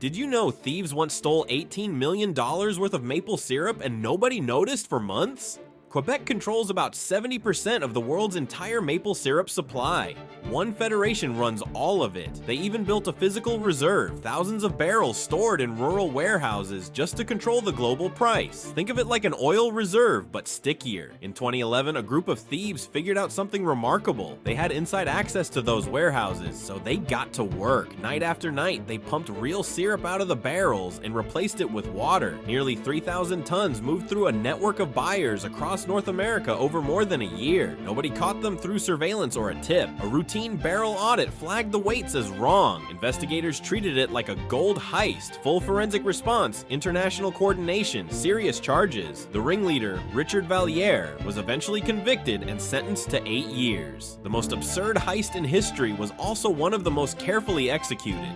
Did you know thieves once stole $18 million worth of maple syrup and nobody noticed for months? Quebec controls about 70% of the world's entire maple syrup supply. One federation runs all of it. They even built a physical reserve, thousands of barrels stored in rural warehouses just to control the global price. Think of it like an oil reserve, but stickier. In 2011, a group of thieves figured out something remarkable. They had inside access to those warehouses, so they got to work. Night after night, they pumped real syrup out of the barrels and replaced it with water. Nearly 3,000 tons moved through a network of buyers across North America over more than a year. Nobody caught them through surveillance or a tip. A routine barrel audit flagged the weights as wrong. Investigators treated it like a gold heist. Full forensic response, international coordination, serious charges. The ringleader, Richard Valliere, was eventually convicted and sentenced to 8 years. The most absurd heist in history was also one of the most carefully executed.